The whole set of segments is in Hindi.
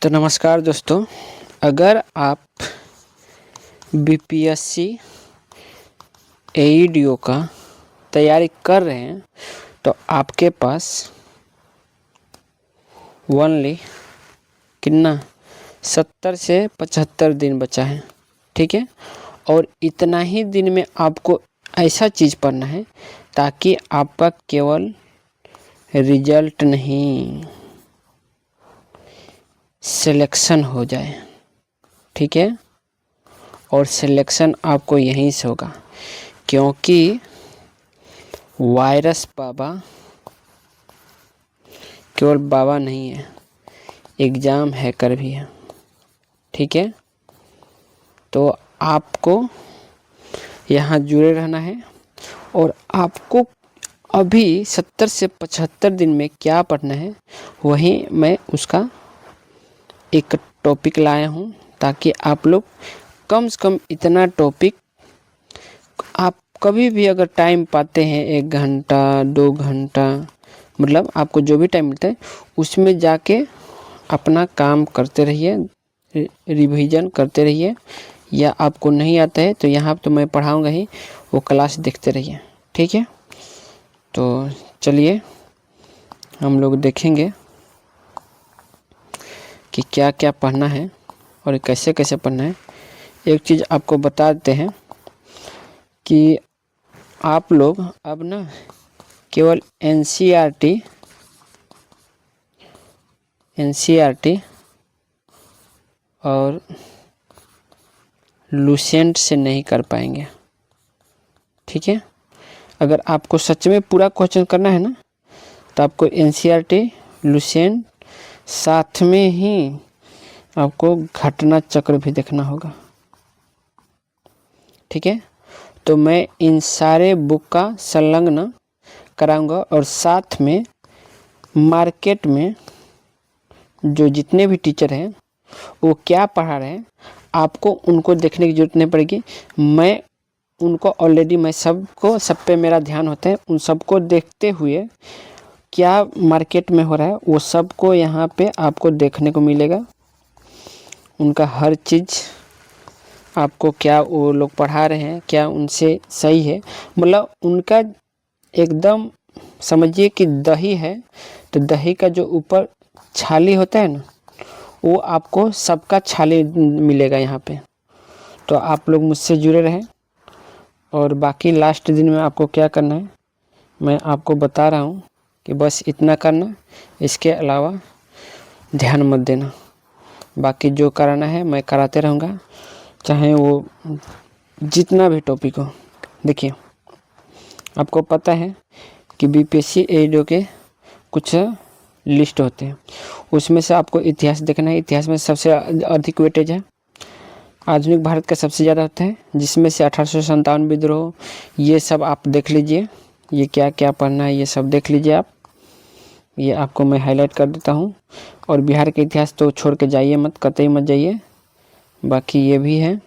तो नमस्कार दोस्तों, अगर आप बीपीएससी एईडीओ का तैयारी कर रहे हैं तो आपके पास ओनली कितना 70 से 75 दिन बचा है। ठीक है, और इतना ही दिन में आपको ऐसा चीज़ पढ़ना है ताकि आपका केवल रिजल्ट नहीं सिलेक्शन हो जाए। ठीक है, और सिलेक्शन आपको यहीं से होगा क्योंकि वायरस बाबा केवल बाबा नहीं है, एग्ज़ाम हैकर भी है। ठीक है, तो आपको यहाँ जुड़े रहना है और आपको अभी 70 से 75 दिन में क्या पढ़ना है वही मैं उसका एक टॉपिक लाया हूँ ताकि आप लोग कम से कम इतना टॉपिक आप कभी भी अगर टाइम पाते हैं 1 घंटा 2 घंटा, मतलब आपको जो भी टाइम मिलता है उसमें जाके अपना काम करते रहिए, रिवीजन करते रहिए। या आपको नहीं आता है तो यहाँ तो मैं पढ़ाऊँगा ही, वो क्लास देखते रहिए। ठीक है, तो चलिए हम लोग देखेंगे कि क्या क्या पढ़ना है और कैसे कैसे पढ़ना है। एक चीज़ आपको बता देते हैं कि आप लोग अब ना केवल एनसीईआरटी और लुसेंट से नहीं कर पाएंगे। ठीक है, अगर आपको सच में पूरा क्वेश्चन करना है ना तो आपको एनसीईआरटी लुसेंट साथ में ही आपको घटना चक्र भी देखना होगा। ठीक है, तो मैं इन सारे बुक का संलग्न कराऊंगा और साथ में मार्केट में जो जितने भी टीचर हैं वो क्या पढ़ा रहे हैं आपको उनको देखने की ज़रूरत नहीं पड़ेगी। मैं उनको ऑलरेडी मैं सब पे मेरा ध्यान होता है, उन सबको देखते हुए क्या मार्केट में हो रहा है वो सबको यहाँ पे आपको देखने को मिलेगा। उनका हर चीज़ आपको क्या वो लोग पढ़ा रहे हैं क्या उनसे सही है, मतलब उनका एकदम समझिए कि दही है तो दही का जो ऊपर छाली होता है ना वो आपको सबका छाली मिलेगा यहाँ पे। तो आप लोग मुझसे जुड़े रहें और बाकी लास्ट दिन में आपको क्या करना है मैं आपको बता रहा हूँ कि बस इतना करना, इसके अलावा ध्यान मत देना। बाकी जो कराना है मैं कराते रहूँगा, चाहे वो जितना भी टॉपिक हो। देखिए आपको पता है कि बीपीएससी एईडीओ के कुछ लिस्ट होते हैं, उसमें से आपको इतिहास देखना है। इतिहास में सबसे अधिक वेटेज है, आधुनिक भारत का सबसे ज़्यादा होता है, जिसमें से 1857 विद्रोह ये सब आप देख लीजिए। ये क्या क्या पढ़ना है ये सब देख लीजिए आप, ये आपको मैं हाईलाइट कर देता हूँ। और बिहार के इतिहास तो छोड़ के जाइए मत, कतई मत जाइए। बाकी ये भी है,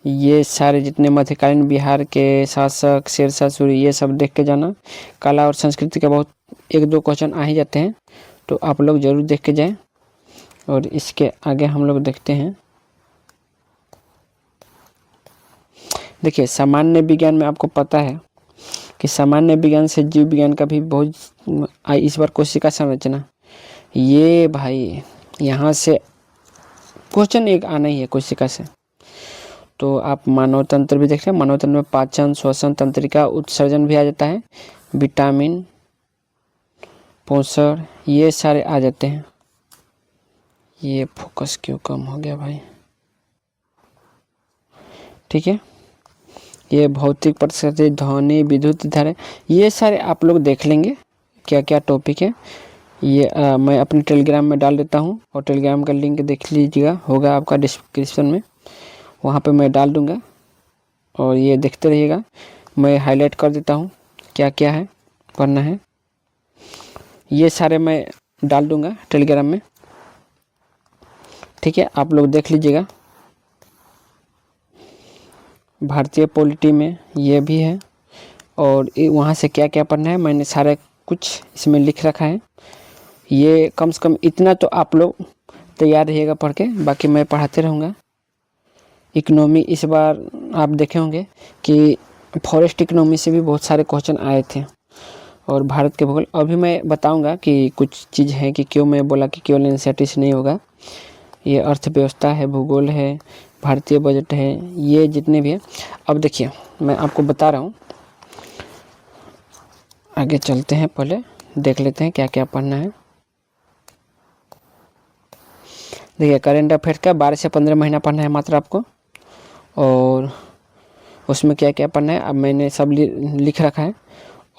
ये सारे जितने मध्यकालीन बिहार के शासक शेरशाह सूरी ये सब देख के जाना। कला और संस्कृति का बहुत 1-2 क्वेश्चन आ ही जाते हैं तो आप लोग ज़रूर देख के जाएं। और इसके आगे हम लोग देखते हैं, देखिए सामान्य विज्ञान में आपको पता है कि सामान्य विज्ञान से जीव विज्ञान का भी बहुत इस बार कोशिका संरचना, ये भाई यहाँ से क्वेश्चन एक आना ही है कोशिका से। तो आप मानव तंत्र भी देख रहे हैं, मानव तंत्र में पाचन श्वसन तंत्रिका उत्सर्जन भी आ जाता है, विटामिन पोषण ये सारे आ जाते हैं। ये फोकस क्यों कम हो गया भाई। ठीक है, ये भौतिक परिस्थिति ध्वनि विद्युत धारा ये सारे आप लोग देख लेंगे क्या क्या टॉपिक है। ये मैं अपने टेलीग्राम में डाल देता हूँ और टेलीग्राम का लिंक देख लीजिएगा, होगा आपका डिस्क्रिप्शन में, वहाँ पे मैं डाल दूँगा और ये देखते रहिएगा। मैं हाईलाइट कर देता हूँ क्या क्या है पढ़ना है, ये सारे मैं डाल दूँगा टेलीग्राम में। ठीक है, आप लोग देख लीजिएगा। भारतीय पॉलिटी में ये भी है और वहाँ से क्या क्या पढ़ना है मैंने सारा कुछ इसमें लिख रखा है। ये कम से कम इतना तो आप लोग तैयार रहिएगा पढ़ के, बाकी मैं पढ़ाते रहूँगा। इकोनॉमी इस बार आप देखे होंगे कि फॉरेस्ट इकोनॉमी से भी बहुत सारे क्वेश्चन आए थे, और भारत के भूगोल। अभी मैं बताऊंगा कि कुछ चीज़ है कि क्यों मैं बोला कि केवल एनसीईआरटी से नहीं होगा। ये अर्थव्यवस्था है, भूगोल है, भारतीय बजट है, ये जितने भी हैं। अब देखिए मैं आपको बता रहा हूँ, आगे चलते हैं, पहले देख लेते हैं क्या क्या पढ़ना है। देखिए करेंट अफेयर्स का 12 से 15 महीना पढ़ना है मात्र आपको, और उसमें क्या क्या पढ़ना है अब मैंने सब लिख रखा है।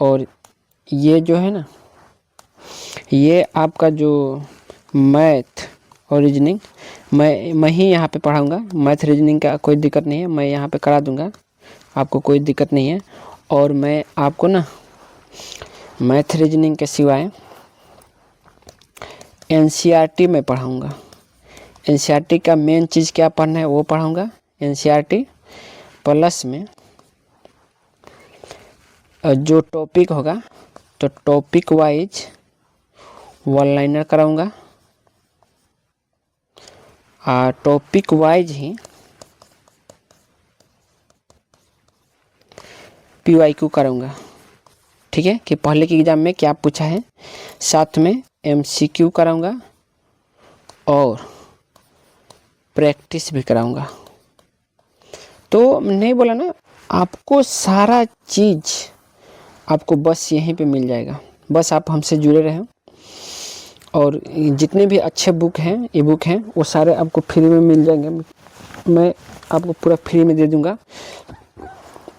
और ये जो है ना, ये आपका जो मैथ और रीजनिंग मैं ही यहाँ पे पढ़ाऊँगा। मैथ रीजनिंग का कोई दिक्कत नहीं है, मैं यहाँ पे करा दूँगा, आपको कोई दिक्कत नहीं है। और मैं आपको ना मैथ रीजनिंग के सिवाय एनसीईआरटी में पढ़ाऊँगा। एनसीईआरटी का मेन चीज़ क्या पढ़ना है वो पढ़ाऊँगा। एनसीईआरटी प्लस में जो टॉपिक होगा तो टॉपिक वाइज वन लाइनर कराऊँगा, टॉपिक वाइज ही पीवाईक्यू कराऊँगा। ठीक है, कि पहले के एग्ज़ाम में क्या पूछा है, साथ में एमसीक्यू कराऊँगा और प्रैक्टिस भी कराऊँगा। तो नहीं बोला ना, आपको सारा चीज़ आपको बस यहीं पे मिल जाएगा, बस आप हमसे जुड़े रहें। और जितने भी अच्छे बुक हैं, ई बुक हैं, वो सारे आपको फ्री में मिल जाएंगे। मैं आपको पूरा फ्री में दे दूंगा,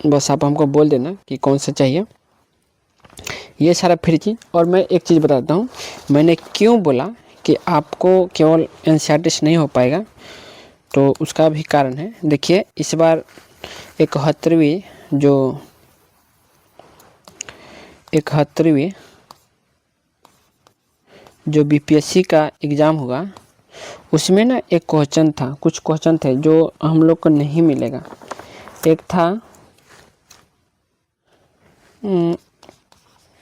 बस आप हमको बोल देना कि कौन सा चाहिए, ये सारा फ्री चीज़। और मैं एक चीज़ बताता हूँ, मैंने क्यों बोला कि आपको केवल एनसीईआरटी से नहीं हो पाएगा, तो उसका भी कारण है। देखिए इस बार 71वीं जो बीपीएससी का एग्ज़ाम होगा, उसमें ना एक क्वेश्चन था, कुछ क्वेश्चन थे जो हम लोग को नहीं मिलेगा। एक था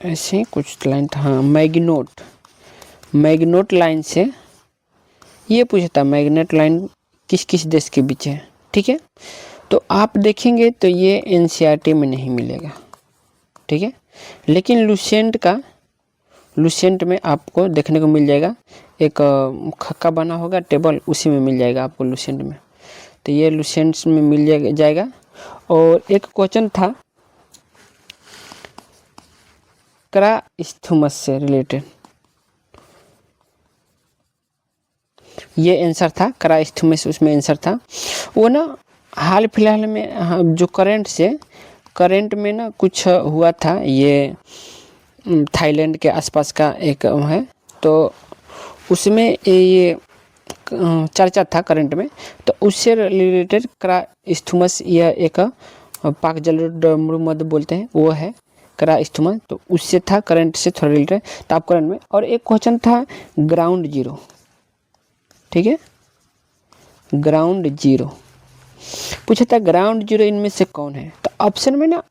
ऐसे कुछ लाइन था, हाँ, मैग्नोट लाइन से ये पूछा था, मैग्नेट लाइन किस किस देश के बीच है। ठीक है, तो आप देखेंगे तो ये एनसीईआरटी में नहीं मिलेगा। ठीक है, लेकिन लुसेंट में आपको देखने को मिल जाएगा, एक खक्का बना होगा टेबल, उसी में मिल जाएगा आपको लुसेंट में। तो ये लुसेंट में मिल जाएगा। और एक क्वेश्चन था क्राइस्थमस से रिलेटेड, ये आंसर था क्राइस्थमस, उसमें आंसर था वो ना हाल फिलहाल में जो करंट में ना कुछ हुआ था, ये थाईलैंड के आसपास का एक है, तो उसमें ये चर्चा था करंट में, तो उससे रिलेटेड क्राइस्थमस, यह एक पाक जलोढ़ बोलते हैं वो है क्राइस्थमस, तो उससे था करंट से थोड़ा रिलेटेड, तो आप करंट में। और एक क्वेश्चन था ग्राउंड जीरो। ठीक है, ग्राउंड जीरो पूछा था, ग्राउंड जीरो इनमें से कौन है। तो ऑप्शन में ना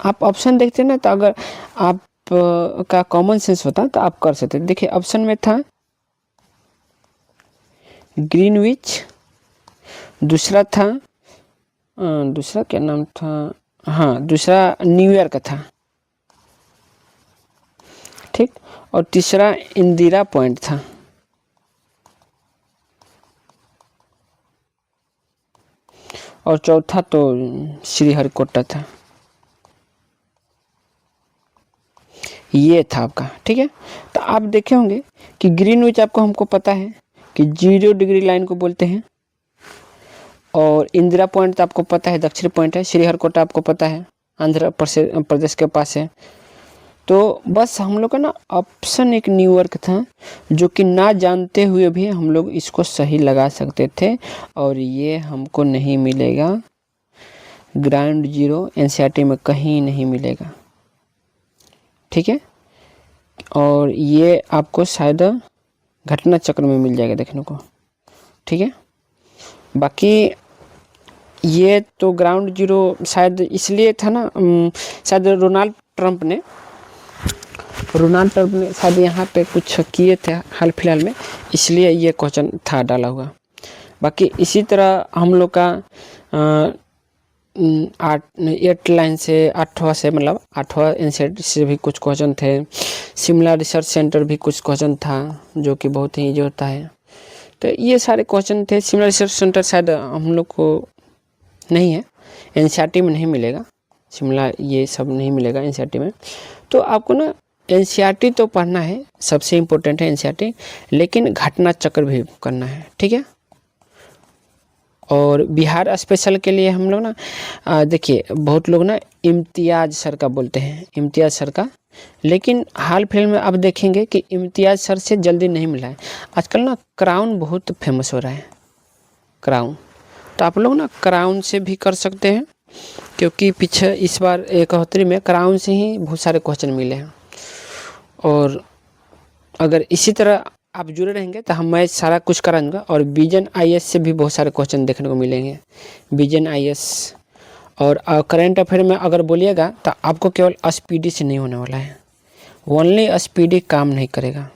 आप ऑप्शन देखते हैं ना, तो अगर आप का कॉमन सेंस होता तो आप कर सकते। देखिए ऑप्शन में था ग्रीनविच, दूसरा था दूसरा क्या नाम था, हाँ दूसरा न्यूयॉर्क था। ठीक, और तीसरा इंदिरा पॉइंट था। और चौथा तो श्रीहरिकोटा था, ये था आपका। ठीक है, तो आप देखे होंगे कि ग्रीनविच आपको हमको पता है कि 0 डिग्री लाइन को बोलते हैं, और इंदिरा पॉइंट आपको पता है दक्षिण पॉइंट है, श्रीहरिकोटा आपको पता है आंध्र प्रदेश के पास है। तो बस हम लोग का ना ऑप्शन एक न्यूयॉर्क था, जो कि ना जानते हुए भी हम लोग इसको सही लगा सकते थे, और ये हमको नहीं मिलेगा। ग्राउंड जीरो एनसीईआरटी में कहीं नहीं मिलेगा। ठीक है, और ये आपको शायद घटना चक्र में मिल जाएगा देखने को। ठीक है, बाकी ये तो ग्राउंड जीरो शायद इसलिए था ना, शायद डोनाल्ड ट्रंप ने रोनाल्ड ट्रम्प ने शायद यहाँ पे कुछ किए थे हाल फिलहाल में, इसलिए ये क्वेश्चन था डाला हुआ। बाकी इसी तरह हम लोग का 8 लाइन से 8वां से मतलब 8वां एनसीईआरटी से भी कुछ क्वेश्चन थे। शिमला रिसर्च सेंटर भी कुछ क्वेश्चन था जो कि बहुत ही ईजी होता है। तो ये सारे क्वेश्चन थे। शिमला रिसर्च सेंटर शायद हम लोग को नहीं है, एनसीईआरटी में नहीं मिलेगा, शिमला ये सब नहीं मिलेगा एनसीईआरटी में। तो आपको ना एनसीईआरटी तो पढ़ना है, सबसे इम्पोर्टेंट है एनसीईआरटी, लेकिन घटना चक्र भी करना है, ठीक है। और बिहार स्पेशल के लिए हम लोग ना देखिए बहुत लोग ना इम्तियाज़ सर का बोलते हैं, इम्तियाज़ सर का, लेकिन हाल फिलहाल में अब देखेंगे कि इम्तियाज़ सर से जल्दी नहीं मिला है। आजकल ना क्राउन बहुत फेमस हो रहा है, क्राउन, तो आप लोग ना क्राउन से भी कर सकते हैं, क्योंकि पीछे इस बार 71 में क्राउन से ही बहुत सारे क्वेश्चन मिले हैं। और अगर इसी तरह आप जुड़े रहेंगे तो मैं सारा कुछ कराऊंगा। और विजन आईएएस से भी बहुत सारे क्वेश्चन देखने को मिलेंगे, विजन आईएएस। और करंट अफेयर में अगर बोलिएगा तो आपको केवल स्पीडी से नहीं होने वाला है, ओनली स्पीडी काम नहीं करेगा।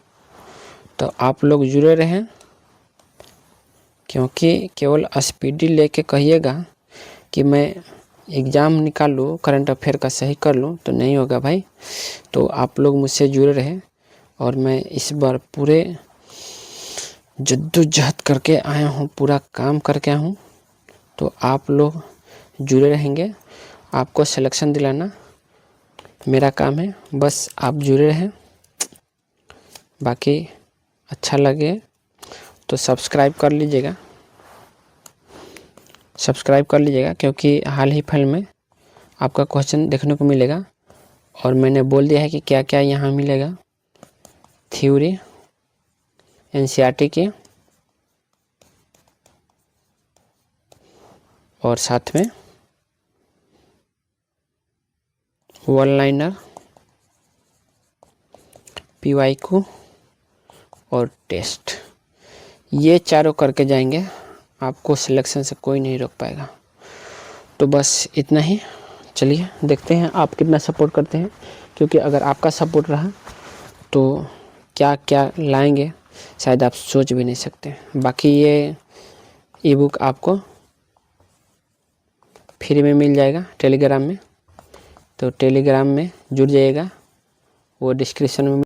तो आप लोग जुड़े रहें, क्योंकि केवल स्पीडी लेके कहिएगा कि मैं एग्ज़ाम निकाल लूँ, करंट अफेयर का सही कर लूँ, तो नहीं होगा भाई। तो आप लोग मुझसे जुड़े रहें। और मैं इस बार पूरे जद्दोजहद करके आया हूँ, पूरा काम करके आया हूँ। तो आप लोग जुड़े रहेंगे, आपको सिलेक्शन दिलाना मेरा काम है, बस आप जुड़े रहें। बाकी अच्छा लगे तो सब्सक्राइब कर लीजिएगा, सब्सक्राइब कर लीजिएगा, क्योंकि हाल ही फिलहाल में आपका क्वेश्चन देखने को मिलेगा। और मैंने बोल दिया है कि क्या क्या यहाँ मिलेगा, थ्योरी एनसीईआरटी की, और साथ में वन लाइनर, पीवाईक्यू और टेस्ट, ये चारों करके जाएंगे, आपको सिलेक्शन से कोई नहीं रोक पाएगा। तो बस इतना ही, चलिए देखते हैं आप कितना सपोर्ट करते हैं, क्योंकि अगर आपका सपोर्ट रहा तो क्या क्या लाएंगे शायद आप सोच भी नहीं सकते। बाकी ये ई बुक आपको फ्री में मिल जाएगा टेलीग्राम में, तो टेलीग्राम में जुड़ जाइएगा, वो डिस्क्रिप्शन में